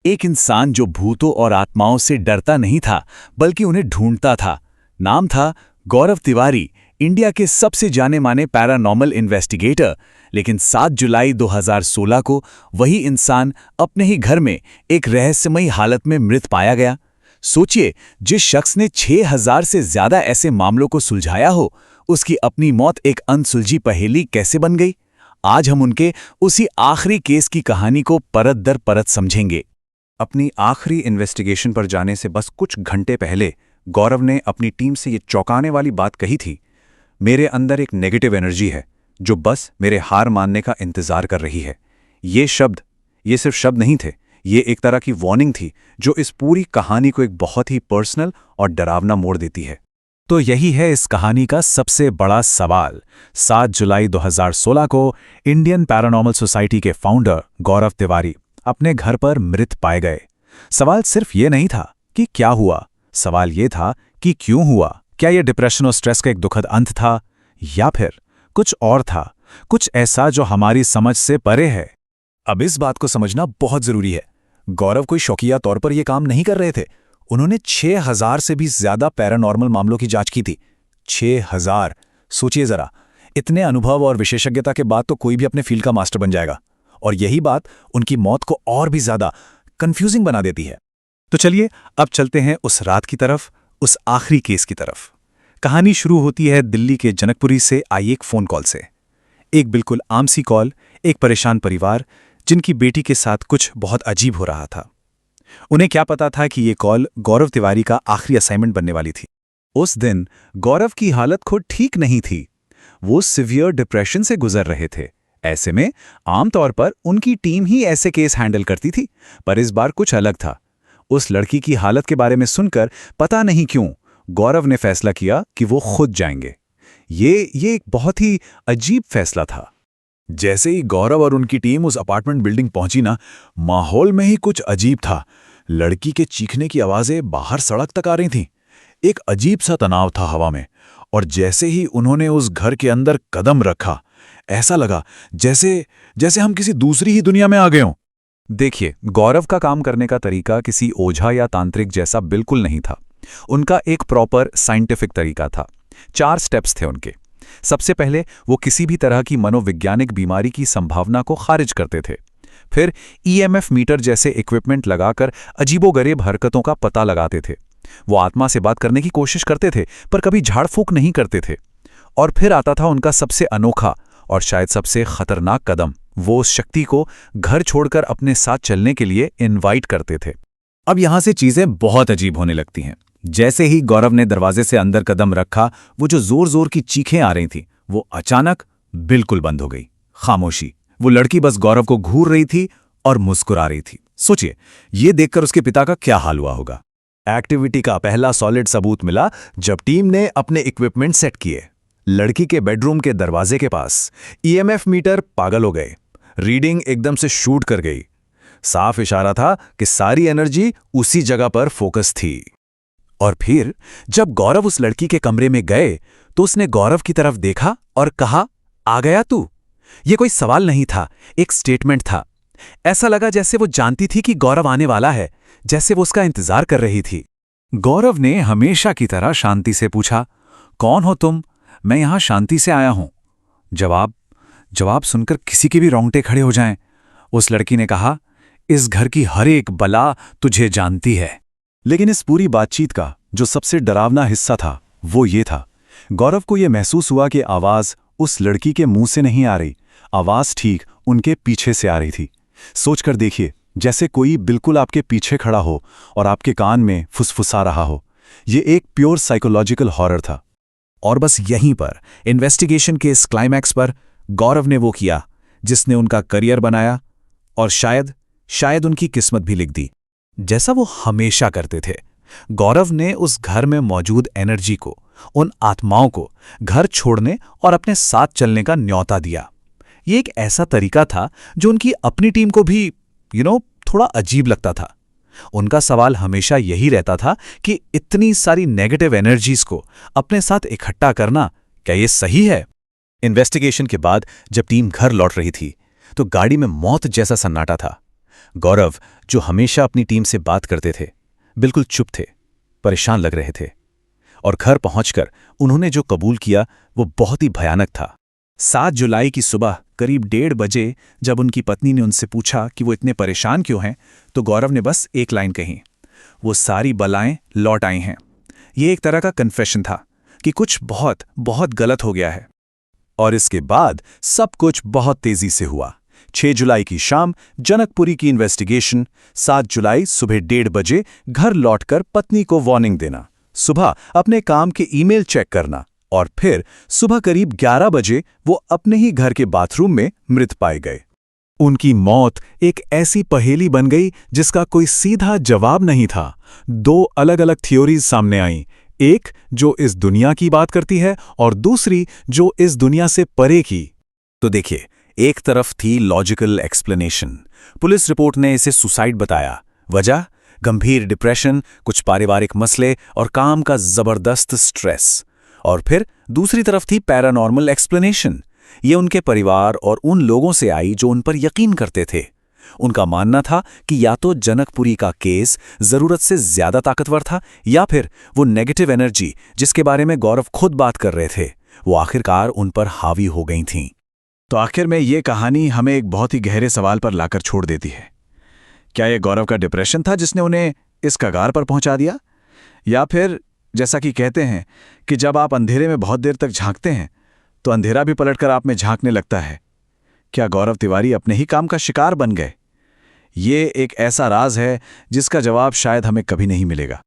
एक इंसान जो भूतों और आत्माओं से डरता नहीं था बल्कि उन्हें ढूंढता था। नाम था गौरव तिवारी, इंडिया के सबसे जाने माने पैरानॉर्मल इन्वेस्टिगेटर। लेकिन 7 जुलाई 2016 को वही इंसान अपने ही घर में एक रहस्यमयी हालत में मृत पाया गया। सोचिए, जिस शख्स ने 6000 से ज्यादा ऐसे मामलों को सुलझाया हो, उसकी अपनी मौत एक अनसुलझी पहेली कैसे बन गई। आज हम उनके उसी आखिरी केस की कहानी को परत दर परत समझेंगे। अपनी आखिरी इन्वेस्टिगेशन पर जाने से बस कुछ घंटे पहले गौरव ने अपनी टीम से ये चौंकाने वाली बात कही थी। मेरे अंदर एक नेगेटिव एनर्जी है जो बस मेरे हार मानने का इंतजार कर रही है। ये सिर्फ शब्द नहीं थे, ये एक तरह की वार्निंग थी जो इस पूरी कहानी को एक बहुत ही पर्सनल और डरावना मोड़ देती है। तो यही है इस कहानी का सबसे बड़ा सवाल। 7 जुलाई 2016 को इंडियन पैरानॉर्मल सोसाइटी के फाउंडर गौरव तिवारी अपने घर पर मृत पाए गए। सवाल सिर्फ ये नहीं था कि क्या हुआ, सवाल ये था कि क्यों हुआ। क्या यह डिप्रेशन और स्ट्रेस का एक दुखद अंत था, या फिर कुछ और था, कुछ ऐसा जो हमारी समझ से परे है। अब इस बात को समझना बहुत जरूरी है। गौरव कोई शौकिया तौर पर यह काम नहीं कर रहे थे। उन्होंने 6000 से भी ज्यादा पैरानॉर्मल मामलों की जांच की थी। 6000! सोचिए जरा, इतने अनुभव और विशेषज्ञता के बाद तो कोई भी अपने फील्ड का मास्टर बन जाएगा। और यही बात उनकी मौत को और भी ज्यादा कंफ्यूजिंग बना देती है। तो चलिए अब चलते हैं उस रात की तरफ, उस आखिरी केस की तरफ। कहानी शुरू होती है दिल्ली के जनकपुरी से आई एक फोन कॉल से। एक बिल्कुल आम सी कॉल, एक परेशान परिवार जिनकी बेटी के साथ कुछ बहुत अजीब हो रहा था। उन्हें क्या पता था कि ये कॉल गौरव तिवारी का आखिरी असाइनमेंट बनने वाली थी। उस दिन गौरव की हालत खुद ठीक नहीं थी। वो सिवियर डिप्रेशन से गुजर रहे थे। ऐसे में आमतौर पर उनकी टीम ही ऐसे केस हैंडल करती थी, पर इस बार कुछ अलग था। उस लड़की की हालत के बारे में सुनकर पता नहीं क्यों गौरव ने फैसला किया कि वो खुद जाएंगे। ये एक बहुत ही अजीब फैसला था। जैसे ही गौरव और उनकी टीम उस अपार्टमेंट बिल्डिंग पहुंची ना, माहौल में ही कुछ अजीब था। लड़की के चीखने की आवाजें बाहर सड़क तक आ रही थीं। एक अजीब सा तनाव था हवा में। और जैसे ही उन्होंने उस घर के अंदर कदम रखा, ऐसा लगा जैसे हम किसी दूसरी ही दुनिया में आ गए हों। देखिए, गौरव का काम करने का तरीका किसी ओझा या तांत्रिक जैसा बिल्कुल नहीं था। उनका एक प्रॉपर साइंटिफिक तरीका था। 4 स्टेप्स थे उनके। सबसे पहले वो किसी भी तरह की मनोवैज्ञानिक बीमारी की संभावना को खारिज करते थे। फिर ईएमएफ मीटर जैसे इक्विपमेंट लगाकर अजीबोगरीब हरकतों का पता लगाते थे। वो आत्मा से बात करने की कोशिश करते थे, पर कभी झाड़ फूंक नहीं करते थे। और फिर आता था उनका सबसे अनोखा और शायद सबसे खतरनाक कदम। वो उस शक्ति को घर छोड़कर अपने साथ चलने के लिए इनवाइट करते थे। अब यहां से चीजें बहुत अजीब होने लगती हैं। जैसे ही गौरव ने दरवाजे से अंदर कदम रखा, वो जो जोर जोर की चीखें आ रही थीं, वो अचानक बिल्कुल बंद हो गई। खामोशी। वो लड़की बस गौरव को घूर रही थी और मुस्कुरा रही थी। सोचिए, ये देखकर उसके पिता का क्या हाल हुआ होगा। एक्टिविटी का पहला सॉलिड सबूत मिला जब टीम ने अपने इक्विपमेंट सेट किए। लड़की के बेडरूम के दरवाजे के पास ईएमएफ मीटर पागल हो गए। रीडिंग एकदम से शूट कर गई। साफ इशारा था कि सारी एनर्जी उसी जगह पर फोकस थी। और फिर जब गौरव उस लड़की के कमरे में गए तो उसने गौरव की तरफ देखा और कहा, आ गया तू। ये कोई सवाल नहीं था, एक स्टेटमेंट था। ऐसा लगा जैसे वो जानती थी कि गौरव आने वाला है, जैसे वो उसका इंतजार कर रही थी। गौरव ने हमेशा की तरह शांति से पूछा, कौन हो तुम? मैं यहां शांति से आया हूं। जवाब सुनकर किसी के भी रोंगटे खड़े हो जाएं। उस लड़की ने कहा, इस घर की हर एक बला तुझे जानती है। लेकिन इस पूरी बातचीत का जो सबसे डरावना हिस्सा था वो ये था, गौरव को यह महसूस हुआ कि आवाज उस लड़की के मुंह से नहीं आ रही, आवाज ठीक उनके पीछे से आ रही थी। सोचकर देखिए, जैसे कोई बिल्कुल आपके पीछे खड़ा हो और आपके कान में फुसफुसा रहा हो। ये एक प्योर साइकोलॉजिकल हॉरर था। और बस यहीं पर, इन्वेस्टिगेशन के इस क्लाइमैक्स पर, गौरव ने वो किया जिसने उनका करियर बनाया और शायद उनकी किस्मत भी लिख दी। जैसा वो हमेशा करते थे, गौरव ने उस घर में मौजूद एनर्जी को, उन आत्माओं को घर छोड़ने और अपने साथ चलने का न्योता दिया। ये एक ऐसा तरीका था जो उनकी अपनी टीम को भी थोड़ा अजीब लगता था। उनका सवाल हमेशा यही रहता था कि इतनी सारी नेगेटिव एनर्जीज को अपने साथ इकट्ठा करना, क्या ये सही है? इन्वेस्टिगेशन के बाद जब टीम घर लौट रही थी तो गाड़ी में मौत जैसा सन्नाटा था। गौरव, जो हमेशा अपनी टीम से बात करते थे, बिल्कुल चुप थे, परेशान लग रहे थे। और घर पहुंचकर उन्होंने जो कबूल किया वो बहुत ही भयानक था। 7 जुलाई की सुबह करीब 1:30 बजे जब उनकी पत्नी ने उनसे पूछा कि वो इतने परेशान क्यों हैं, तो गौरव ने बस एक लाइन कही, वो सारी बलाएं लौट आई हैं। ये एक तरह का कन्फेशन था कि कुछ बहुत बहुत गलत हो गया है। और इसके बाद सब कुछ बहुत तेजी से हुआ। 6 जुलाई की शाम जनकपुरी की इन्वेस्टिगेशन, 7 जुलाई सुबह 1:30 बजे घर लौटकर पत्नी को वार्निंग देना, सुबह अपने काम के ईमेल चेक करना और फिर सुबह करीब 11 बजे वो अपने ही घर के बाथरूम में मृत पाए गए। उनकी मौत एक ऐसी पहेली बन गई जिसका कोई सीधा जवाब नहीं था। 2 अलग-अलग थ्योरीज सामने आईं, एक जो इस दुनिया की बात करती है और दूसरी जो इस दुनिया से परे की। तो देखिए, एक तरफ थी लॉजिकल एक्सप्लेनेशन, पुलिस रिपोर्ट ने इसे सुसाइड बताया। वजह गंभीर डिप्रेशन, कुछ पारिवारिक मसले और काम का जबरदस्त स्ट्रेस। और फिर दूसरी तरफ थी पैरानॉर्मल एक्सप्लेनेशन, ये उनके परिवार और उन लोगों से आई जो उन पर यकीन करते थे। उनका मानना था कि या तो जनकपुरी का केस जरूरत से ज्यादा ताकतवर था या फिर वो नेगेटिव एनर्जी जिसके बारे में गौरव खुद बात कर रहे थे वो आखिरकार उन पर हावी हो गई थीं। तो आखिर में ये कहानी हमें एक बहुत ही गहरे सवाल पर लाकर छोड़ देती है। क्या ये गौरव का डिप्रेशन था जिसने उन्हें इस कगार पर पहुंचा दिया, या फिर जैसा कि कहते हैं कि जब आप अंधेरे में बहुत देर तक झांकते हैं तो अंधेरा भी पलटकर आप में झांकने लगता है। क्या गौरव तिवारी अपने ही काम का शिकार बन गए? ये एक ऐसा राज है जिसका जवाब शायद हमें कभी नहीं मिलेगा।